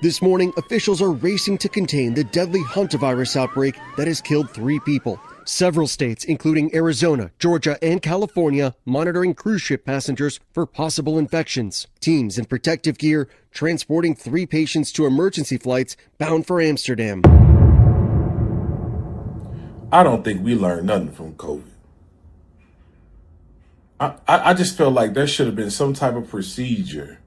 This morning, officials are racing to contain the deadly hantavirus outbreak that has killed 3 people. Several states, including Arizona, Georgia, and California, monitoring cruise ship passengers for possible infections. Teams in protective gear transporting 3 patients to emergency flights bound for Amsterdam. I don't think we learned nothing from COVID. I just felt like there should have been some type of procedure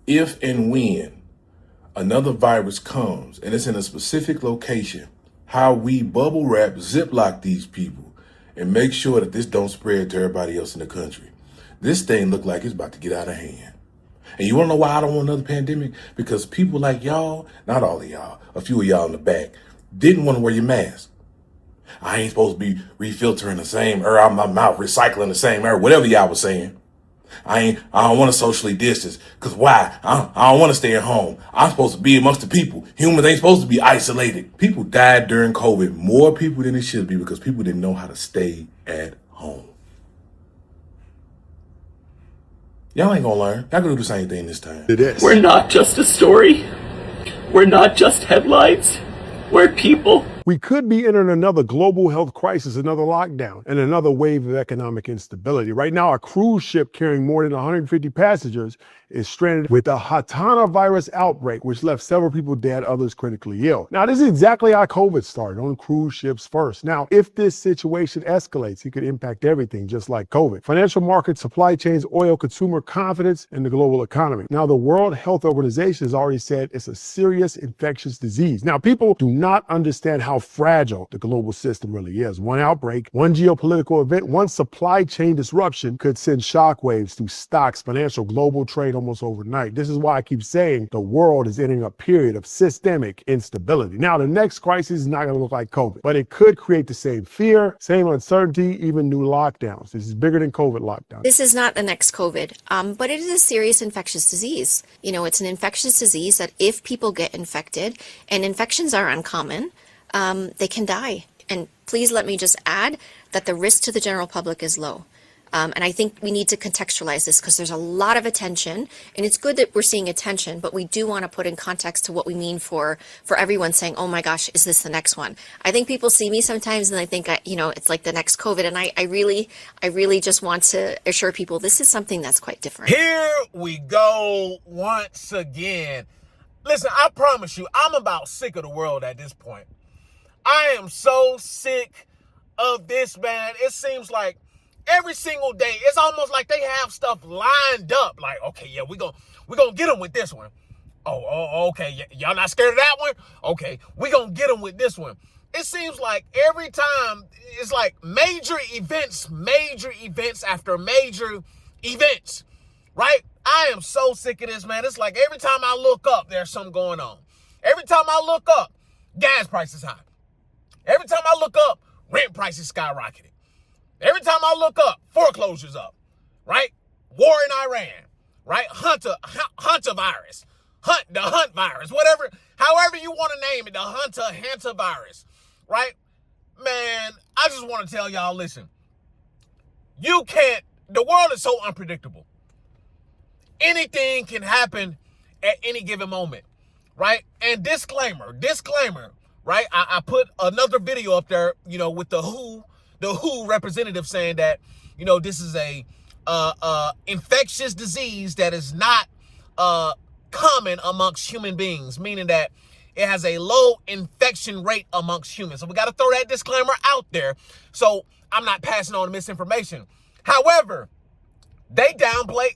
if and when another virus comes and it's in a specific location, how we bubble wrap, ziplock these people and make sure that this don't spread to everybody else in the country. This thing look like it's about to get out of hand. And you want to know why I don't want another pandemic? Because people like y'all, not all of y'all, a few of y'all in the back, didn't want to wear your mask. I ain't supposed to be refiltering the same air out my mouth, recycling the same air, whatever y'all was saying. I don't want to socially distance. Cause why? I don't want to stay at home. I'm supposed to be amongst the people. Humans ain't supposed to be isolated. People died during COVID, more people than it should be, because people didn't know how to stay at home. Y'all ain't gonna learn. Y'all gonna do the same thing this time. We're not just a story. We're not just headlines. We're people. We could be entering another global health crisis, another lockdown, and another wave of economic instability. Right now, a cruise ship carrying more than 150 passengers is stranded with a hantavirus outbreak, which left several people dead, others critically ill. Now, this is exactly how COVID started, on cruise ships first. Now, if this situation escalates, it could impact everything, just like COVID. Financial markets, supply chains, oil, consumer confidence, and the global economy. Now, the World Health Organization has already said it's a serious infectious disease. Now, people do not understand how fragile the global system really is. One outbreak, one geopolitical event, one supply chain disruption could send shockwaves through stocks, financial, global trade almost overnight. This is why I keep saying the world is entering a period of systemic instability. Now, the next crisis is not going to look like COVID, but it could create the same fear, same uncertainty, even new lockdowns. This is bigger than COVID lockdown. This is not the next COVID, but it is a serious infectious disease. You know, it's an infectious disease that if people get infected, and infections are uncommon, they can die. And please let me just add that the risk to the general public is low. And I think we need to contextualize this because there's a lot of attention, and it's good that we're seeing attention, but we do want to put in context to what we mean for everyone saying, oh my gosh, is this the next one? I think people see me sometimes and I think, it's like the next COVID. And I really just want to assure people this is something that's quite different. Here we go once again. Listen, I promise you, I'm about sick of the world at this point. I am so sick of this, man. It seems like every single day, it's almost like they have stuff lined up. Like, okay, yeah, we're gonna get them with this one. Oh, okay, y'all not scared of that one? Okay, we're gonna get them with this one. It seems like every time, it's like major events after major events, right? I am so sick of this, man. It's like every time I look up, there's something going on. Every time I look up, gas prices high. Every time I look up, rent prices skyrocketed. Every time I look up, foreclosures up, right? War in Iran, right? Hantavirus, the hunt virus, whatever, however you want to name it, the hantavirus, right? Man, I just want to tell y'all, listen, the world is so unpredictable. Anything can happen at any given moment, right? And disclaimer, right? I put another video up there, with the WHO representative saying that, this is a infectious disease that is not common amongst human beings, meaning that it has a low infection rate amongst humans. So we got to throw that disclaimer out there so I'm not passing on misinformation. However, they downplay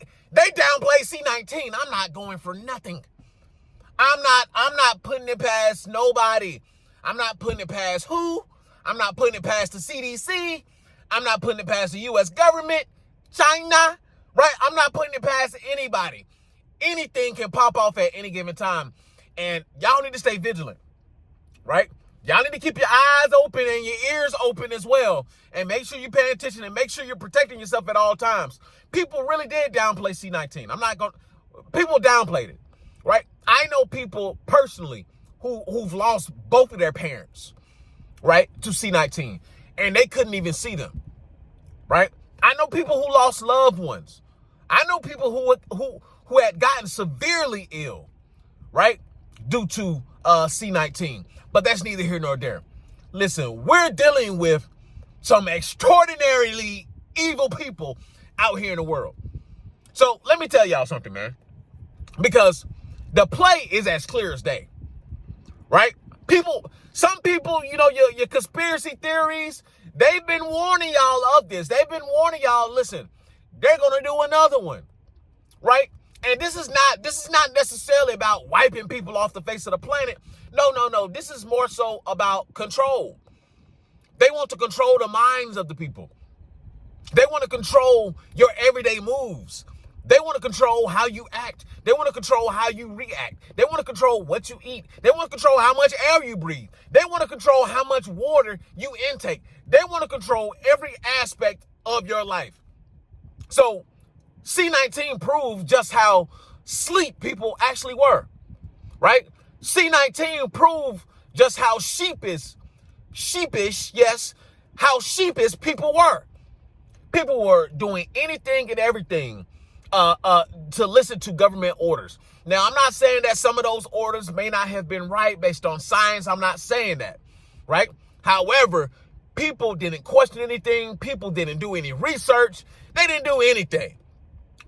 C-19. I'm not going for nothing. I'm not putting it past nobody. I'm not putting it past who. I'm not putting it past the CDC. I'm not putting it past the U.S. government, China, right? I'm not putting it past anybody. Anything can pop off at any given time. And y'all need to stay vigilant, right? Y'all need to keep your eyes open and your ears open as well. And make sure you pay attention and make sure you're protecting yourself at all times. People really did downplay C-19. People downplayed it, right? I know people personally who've lost both of their parents, right, to C-19, and they couldn't even see them, right? I know people who lost loved ones. I know people who had gotten severely ill, right, due to C-19. But that's neither here nor there. Listen, we're dealing with some extraordinarily evil people out here in the world. So let me tell y'all something, man. Because the play is as clear as day, right? Some people, your conspiracy theories, they've been warning y'all of this. They've been warning y'all, listen, they're going to do another one, right? And this is not necessarily about wiping people off the face of the planet. No. This is more so about control. They want to control the minds of the people. They want to control your everyday moves. They want to control how you act. They want to control how you react. They want to control what you eat. They want to control how much air you breathe. They want to control how much water you intake. They want to control every aspect of your life. So C-19 proved just how sleep people actually were, right? C-19 proved just how sheepish, yes, how sheepish people were. People were doing anything and everything to listen to government orders. Now, I'm not saying that some of those orders may not have been right based on science. I'm not saying that, right? However, people didn't question anything. People didn't do any research. They didn't do anything,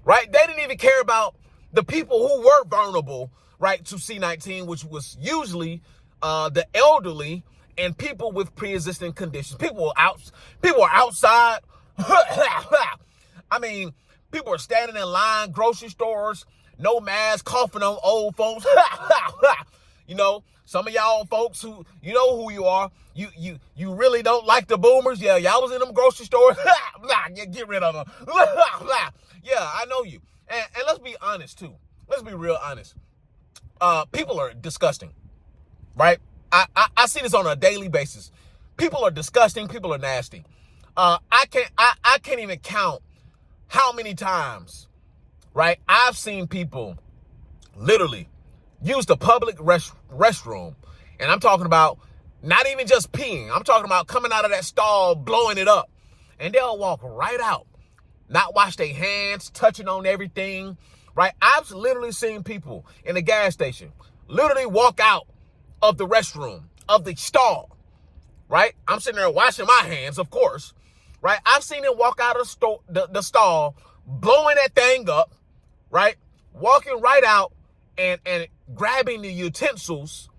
right? They didn't even care about the people who were vulnerable, right, to C-19, which was usually the elderly and people with pre-existing conditions. People are outside. I mean, people are standing in line, grocery stores, no mask, coughing on old folks. Some of y'all folks who, you know who you are. You really don't like the boomers. Yeah, y'all was in them grocery stores. Get rid of them. Yeah, I know you. And let's be honest too. Let's be real honest. People are disgusting, right? I see this on a daily basis. People are disgusting. People are nasty. I can't even count how many times, right, I've seen people literally use the public restroom. And I'm talking about not even just peeing. I'm talking about coming out of that stall, blowing it up. And they'll walk right out, not wash their hands, touching on everything, right? I've literally seen people in the gas station literally walk out of the restroom, of the stall, right? I'm sitting there washing my hands, of course, right? I've seen them walk out of the stall, blowing that thing up, right? Walking right out and grabbing the utensils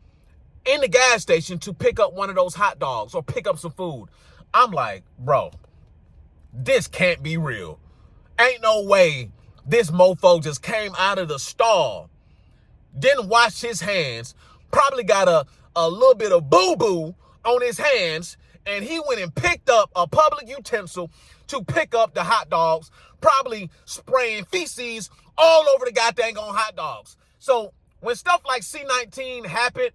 in the gas station to pick up one of those hot dogs or pick up some food. I'm like, bro, this can't be real. Ain't no way this mofo just came out of the stall, didn't wash his hands, probably got a little bit of boo-boo on his hands, and he went and picked up a public utensil to pick up the hot dogs, probably spraying feces all over the goddamn on hot dogs. So when stuff like C-19 happened,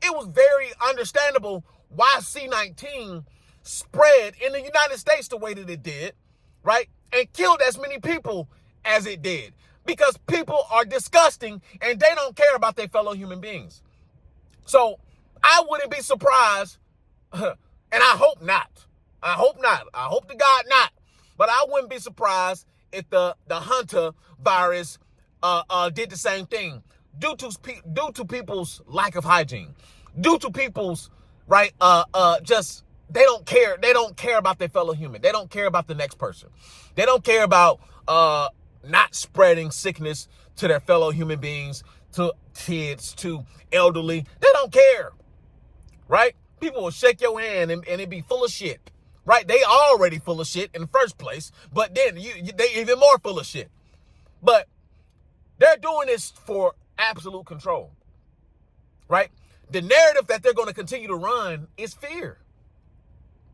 it was very understandable why C-19 spread in the United States the way that it did, right? And killed as many people as it did. Because people are disgusting and they don't care about their fellow human beings. So I wouldn't be surprised, and I hope not. I hope to God not. But I wouldn't be surprised if the hantavirus did the same thing due to people's lack of hygiene, due to people's just they don't care. They don't care about their fellow human. They don't care about the next person. They don't care about not spreading sickness to their fellow human beings, to kids, to elderly. They don't care, right? People will shake your hand and it be full of shit, right? They already full of shit in the first place, but then they even more full of shit. But they're doing this for absolute control, right? The narrative that they're going to continue to run is fear,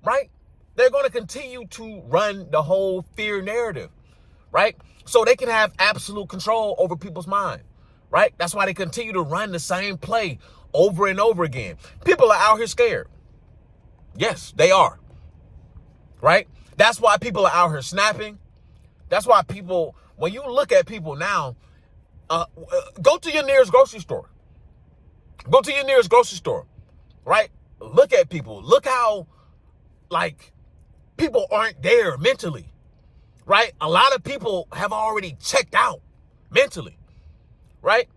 right? They're going to continue to run the whole fear narrative, right? So they can have absolute control over people's mind, right? That's why they continue to run the same play over and over again. People are out here scared. Yes, they are, right? That's why people are out here snapping. That's why people, when you look at people now, go to your nearest grocery store. Go to your nearest grocery store, right? Look at people. Look how, people aren't there mentally, right? A lot of people have already checked out mentally, right?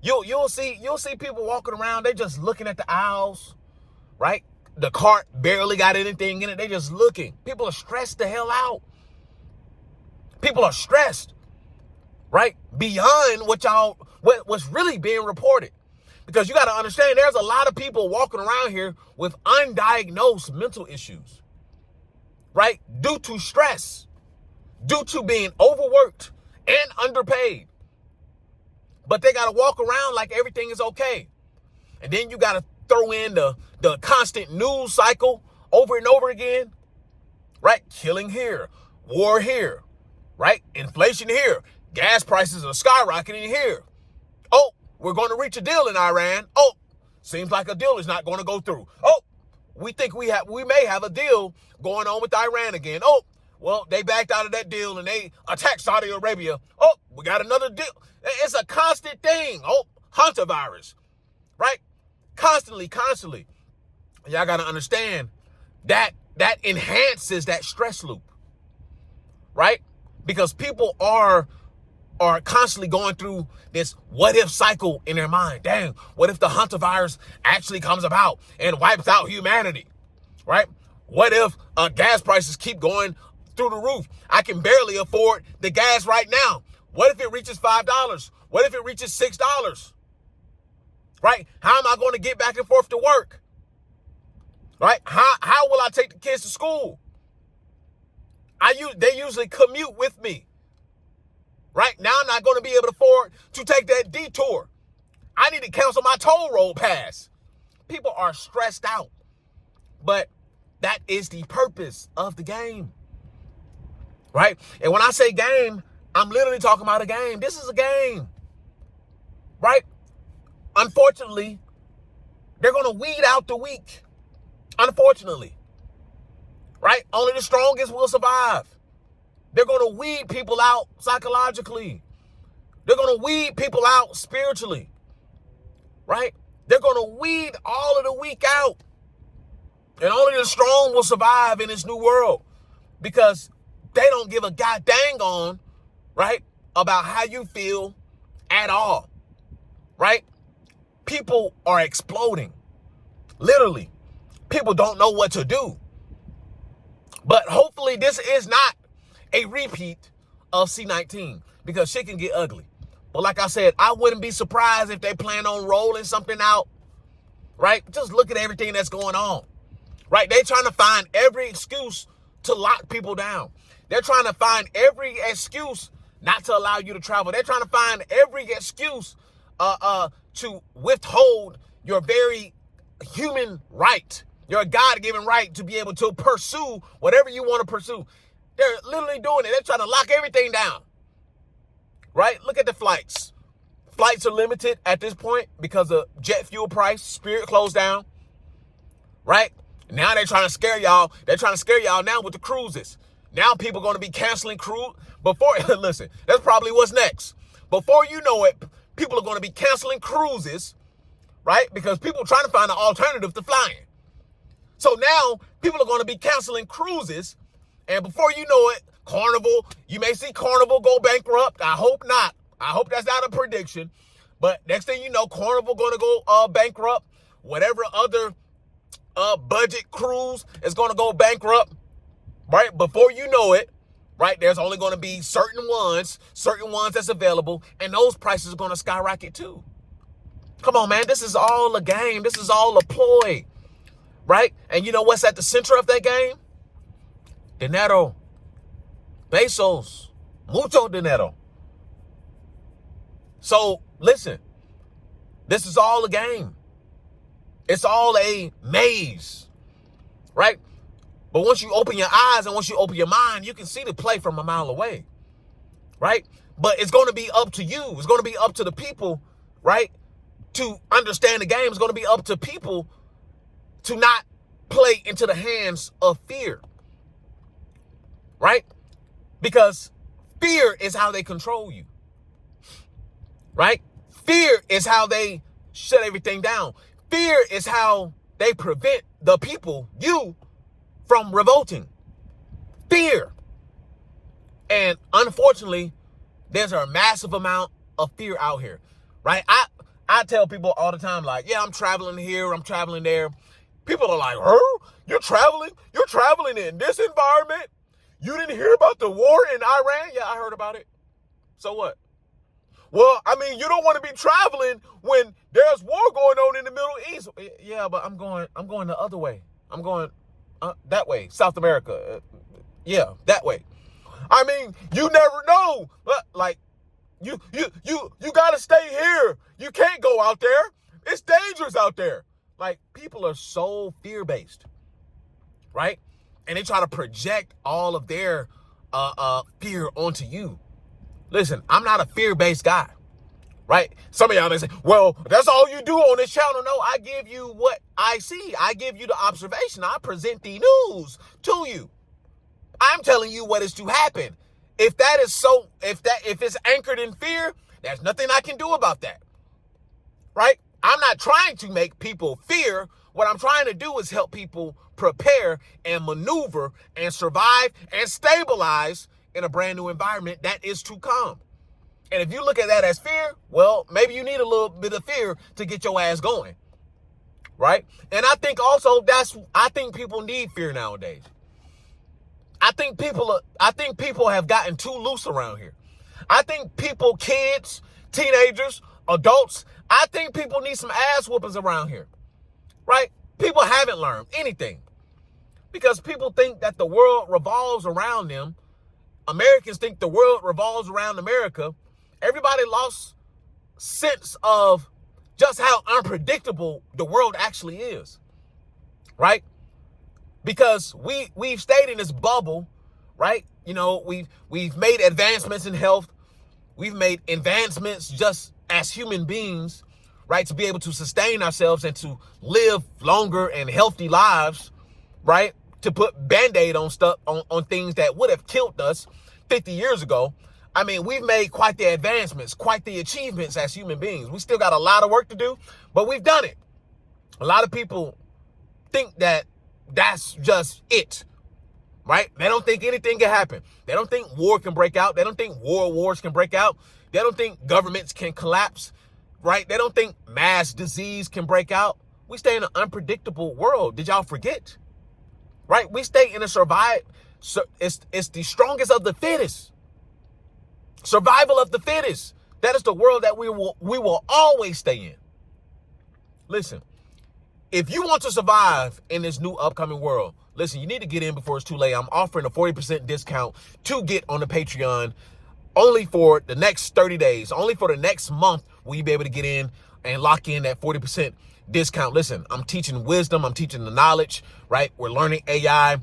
You'll see people walking around, they just looking at the aisles, right? The cart barely got anything in it. They just looking. People are stressed the hell out. People are stressed, right? Beyond what's really being reported. Because you got to understand, there's a lot of people walking around here with undiagnosed mental issues, right? Due to stress, due to being overworked and underpaid. But they got to walk around like everything is okay. And then you got to throw in the constant news cycle over and over again, right? Killing here, war here, right? Inflation here, gas prices are skyrocketing here. Oh, we're going to reach a deal in Iran. Oh, seems like a deal is not going to go through. Oh, we think we may have a deal going on with Iran again. Oh, well, they backed out of that deal and they attacked Saudi Arabia. Oh, we got another deal. It's a constant thing. Oh, hantavirus, right? Constantly. Y'all got to understand that enhances that stress loop, right? Because people are constantly going through this what if cycle in their mind. Dang, what if the hantavirus actually comes about and wipes out humanity, right? What if gas prices keep going through the roof? I can barely afford the gas right now. What if it reaches $5? What if it reaches $6? Right? How am I going to get back and forth to work? Right? How will I take the kids to school? They usually commute with me. Right? Now I'm not going to be able to afford to take that detour. I need to cancel my toll road pass. People are stressed out. But that is the purpose of the game. Right? And when I say game, I'm literally talking about a game. This is a game. Right? Unfortunately, they're going to weed out the weak. Unfortunately. Right? Only the strongest will survive. They're going to weed people out psychologically. They're going to weed people out spiritually. Right? They're going to weed all of the weak out. And only the strong will survive in this new world. Because they don't give a god dang on, right, about how you feel at all. Right? People are exploding. Literally. People don't know what to do. But hopefully this is not a repeat of C-19 because shit can get ugly. But like I said, I wouldn't be surprised if they plan on rolling something out, right? Just look at everything that's going on, right? They're trying to find every excuse to lock people down. They're trying to find every excuse not to allow you to travel. They're trying to find every excuse to withhold your very human right, your God-given right to be able to pursue whatever you want to pursue. They're literally doing it. They're trying to lock everything down, right? Look at the flights. Flights are limited at this point because of jet fuel price. Spirit closed down, right? Now they're trying to scare y'all. They're trying to scare y'all now with the cruises. Now people are going to be canceling cruise. Listen, that's probably what's next. Before you know it, people are going to be canceling cruises, right? Because people are trying to find an alternative to flying. So now people are going to be canceling cruises. And before you know it, Carnival, you may see Carnival go bankrupt. I hope not. I hope that's not a prediction. But next thing you know, Carnival going to go bankrupt. Whatever other budget cruise is going to go bankrupt. Right? Before you know it, right, there's only going to be certain ones that's available. And those prices are going to skyrocket too. Come on, man. This is all a game. This is all a ploy. Right? And you know what's at the center of that game? Dinero. Pesos. Mucho dinero. So, listen. This is all a game. It's all a maze. Right? But once you open your eyes and once you open your mind, you can see the play from a mile away. Right? But it's going to be up to you. It's going to be up to the people, right? To understand the game. It's going to be up to people to not play into the hands of fear. Right? Because fear is how they control you. Right? Fear is how they shut everything down. Fear is how they prevent the people, you, from revolting. Fear. And unfortunately, there's a massive amount of fear out here. Right? I tell people all the time, like, yeah, I'm traveling here, I'm traveling there. People are like, huh? You're traveling in this environment? You didn't hear about the war in Iran? Yeah, I heard about it. So what? Well, I mean, you don't want to be traveling when there's war going on in the Middle East. Yeah, but I'm going the other way. I'm going that way, South America. Yeah, that way. I mean, you never know. Like, you got to stay here. You can't go out there. It's dangerous out there. Like, people are so fear-based, right? And they try to project all of their fear onto you. Listen, I'm not a fear-based guy, right? Some of y'all may say, well, that's all you do on this channel. No, I give you what I see. I give you the observation. I present the news to you. I'm telling you what is to happen. If it's anchored in fear, there's nothing I can do about that, right? I'm not trying to make people fear. What I'm trying to do is help people prepare and maneuver and survive and stabilize in a brand new environment that is to come. And if you look at that as fear, well, maybe you need a little bit of fear to get your ass going, right? And I think also I think people need fear nowadays. I think people have gotten too loose around here. I think people, kids, teenagers, adults, I think people need some ass whoopings around here, right? People haven't learned anything because people think that the world revolves around them. Americans think the world revolves around America. Everybody lost sense of just how unpredictable the world actually is, right? Because we've stayed in this bubble, right? You know, we've made advancements in health. We've made advancements just as human beings, right? To be able to sustain ourselves and to live longer and healthy lives, right? To put Band-Aid on stuff, on things that would have killed us 50 years ago. I mean, we've made quite the advancements, quite the achievements as human beings. We still got a lot of work to do, but we've done it. A lot of people think that that's just it, right? They don't think anything can happen. They don't think war can break out. They don't think wars can break out. They don't think governments can collapse, right? They don't think mass disease can break out. We stay in an unpredictable world. Did y'all forget? Right? We stay in a it's the strongest of the fittest. Survival of the fittest. That is the world that we will always stay in. Listen, if you want to survive in this new upcoming world, listen, you need to get in before it's too late. I'm offering a 40% discount to get on the Patreon only for the next 30 days. Only for the next month will you be able to get in and lock in that 40% discount. Listen, I'm teaching wisdom. I'm teaching the knowledge, right? We're learning AI.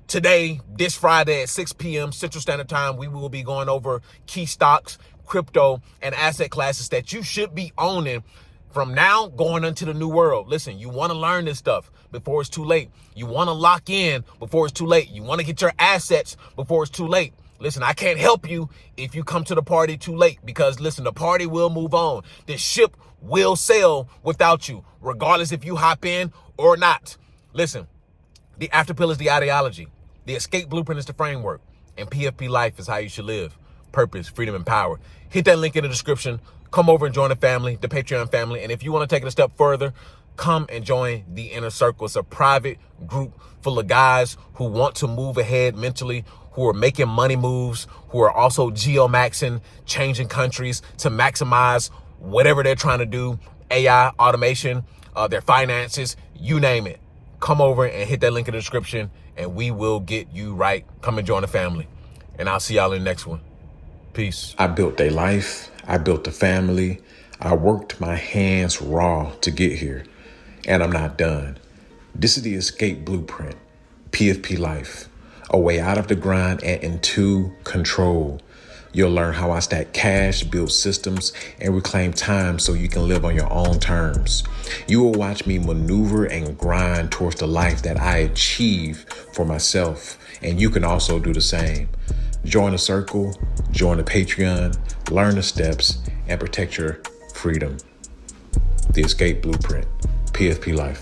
Today, this Friday at 6 p.m. Central Standard Time, we will be going over key stocks, crypto, and asset classes that you should be owning from now going into the new world. Listen, you want to learn this stuff before it's too late. You want to lock in before it's too late. You want to get your assets before it's too late. Listen, I can't help you if you come to the party too late because, listen, the party will move on. The ship will sail without you, regardless if you hop in or not. Listen, the after pill is the ideology. The escape blueprint is the framework. And PFP life is how you should live. Purpose, freedom, and power. Hit that link in the description. Come over and join the family, the Patreon family. And if you want to take it a step further, come and join the Inner Circle. It's a private group full of guys who want to move ahead mentally, who are making money moves, who are also geomaxing, changing countries to maximize whatever they're trying to do, AI, automation, their finances, you name it. Come over and hit that link in the description and we will get you right. Come and join the family. And I'll see y'all in the next one. Peace. I built a life. I built a family. I worked my hands raw to get here. And I'm not done. This is the escape blueprint. PFP life. A way out of the grind and into control. You'll learn how I stack cash, build systems, and reclaim time so you can live on your own terms. You will watch me maneuver and grind towards the life that I achieve for myself, and you can also do the same. Join the circle, join the Patreon, learn the steps, and protect your freedom. The escape blueprint, PFP life.